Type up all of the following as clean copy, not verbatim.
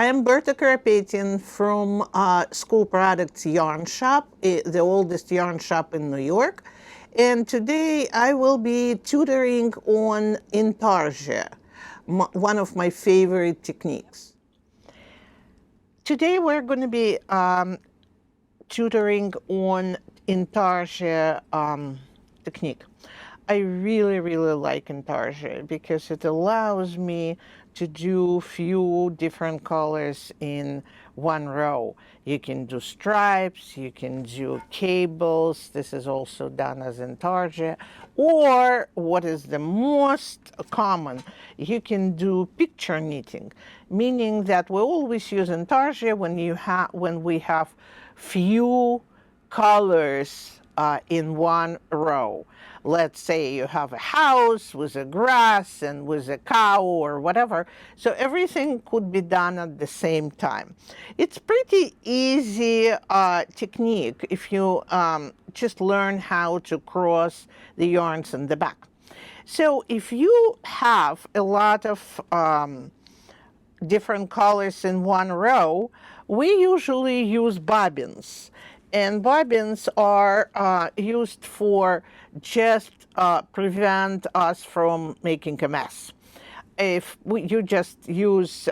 I am Berta Karapetyan from School Products Yarn Shop, the oldest yarn shop in New York. And today I will be tutoring on Intarsia, one of my favorite techniques. Today we're going to be tutoring on Intarsia technique. I really, really like Intarsia because it allows me to do few different colors in one row. You can do stripes, you can do cables. This is also done as Intarsia. Or what is the most common, you can do picture knitting, meaning that we always use Intarsia when we have few colors in one row. Let's say you have a house with a grass and with a cow or whatever. So everything could be done at the same time. It's pretty easy technique if you just learn how to cross the yarns in the back. So if you have a lot of different colors in one row, we usually use bobbins. And bobbins are used for just prevent us from making a mess. If you just use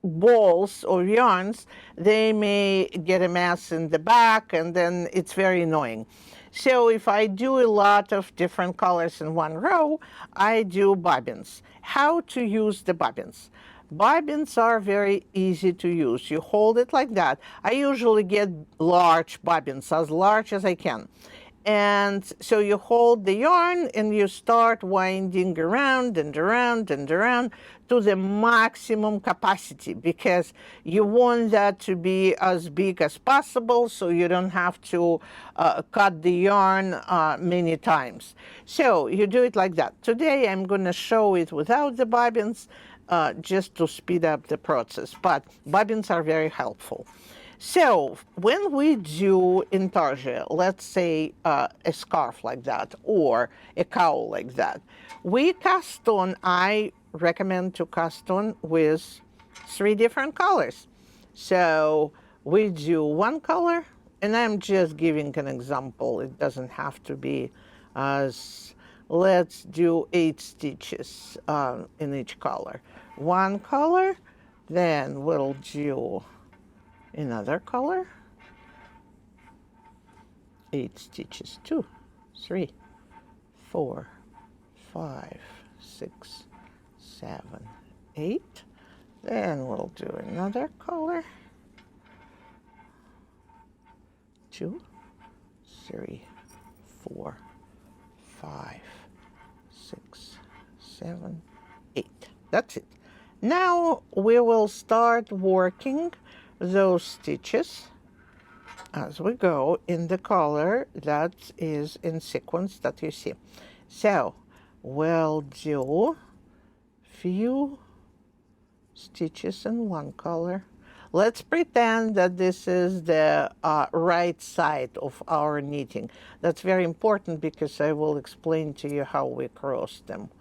balls or yarns, they may get a mess in the back, and then it's very annoying. So if I do a lot of different colors in one row, I do bobbins. How to use the bobbins? Bobbins are very easy to use. You hold it like that. I usually get large bobbins, as large as I can. And so you hold the yarn and you start winding around and around and around to the maximum capacity, because you want that to be as big as possible so you don't have to cut the yarn many times. So you do it like that. Today I'm going to show it without the bobbins, just to speed up the process, but bobbins are very helpful. So when we do Intarsia, let's say a scarf like that or a cowl like that, we cast on, I recommend to cast on with 3 different colors. So we do one color, and I'm just giving an example. It doesn't have to be as, let's do 8 stitches in each color. One color, then we'll do another color, 8 stitches, 2, 3, 4, 5, 6, 7, 8. Then we'll do another color, 2, 3, 4, 5, 6, 7, 8. That's it. Now we will start working those stitches as we go in the color that is in sequence that you see. So we'll do few stitches in one color. Let's pretend that this is the right side of our knitting. That's very important because I will explain to you how we cross them.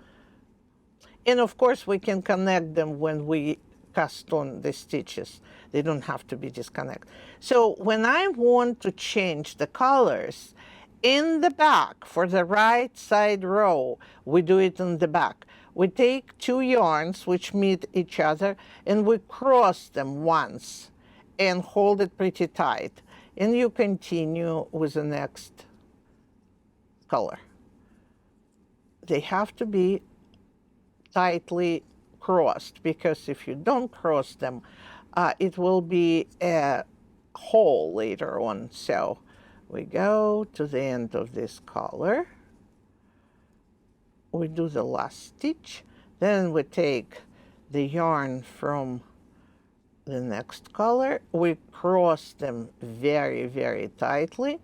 And of course we can connect them when we cast on the stitches. They don't have to be disconnected. So when I want to change the colors in the back for the right side row, we do it in the back. We take 2 yarns which meet each other and we cross them once and hold it pretty tight. And you continue with the next color. They have to be tightly crossed, because if you don't cross them, it will be a hole later on. So we go to the end of this color, we do the last stitch, then we take the yarn from the next color, we cross them very, very tightly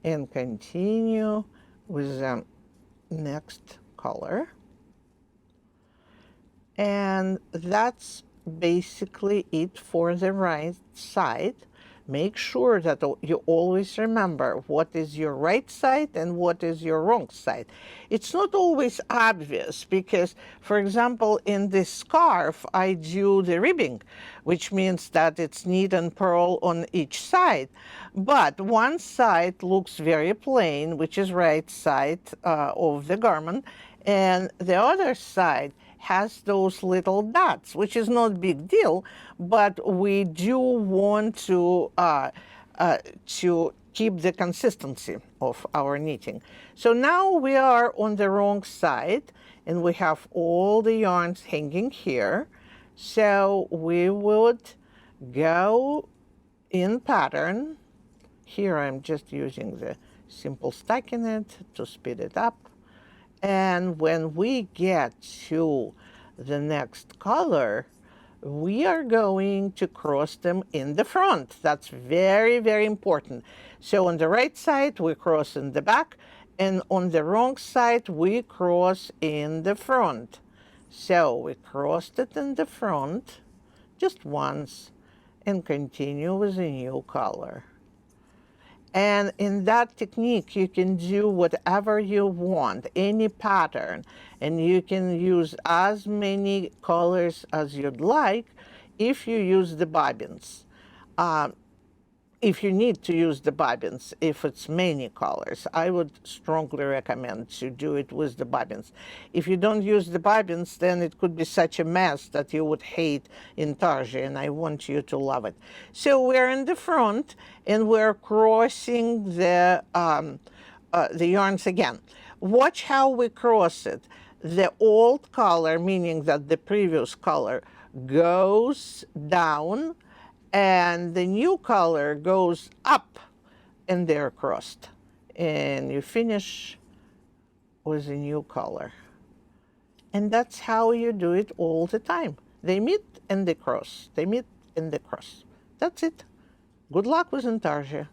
and continue with the next color. And that's basically it for the right side. make sure that you always remember what is your right side and what is your wrong side. It's not always obvious because, for example, in this scarf, I do the ribbing, which means that it's knit and purl on each side. But one side looks very plain, which is right side of the garment, and the other side has those little dots, which is not a big deal, but we do want to keep the consistency of our knitting. So now we are on the wrong side, and we have all the yarns hanging here. So we would go in pattern. Here I'm just using the simple stockinette to speed it up. And when we get to the next color, we are going to cross them in the front. That's very, very important. So on the right side, we cross in the back, and on the wrong side, we cross in the front. So we crossed it in the front just once and continue with a new color. And in that technique, you can do whatever you want, any pattern, and you can use as many colors as you'd like if you use the bobbins. If you need to use the bobbins, if it's many colors, I would strongly recommend to do it with the bobbins. If you don't use the bobbins, then it could be such a mess that you would hate Intarsia, and I want you to love it. So we're in the front, and we're crossing the yarns again. Watch how we cross it. The old color, meaning that the previous color, goes down, and the new color goes up, and they're crossed. And you finish with a new color. And that's how you do it all the time. They meet and they cross. They meet and they cross. That's it. Good luck with Intarsia.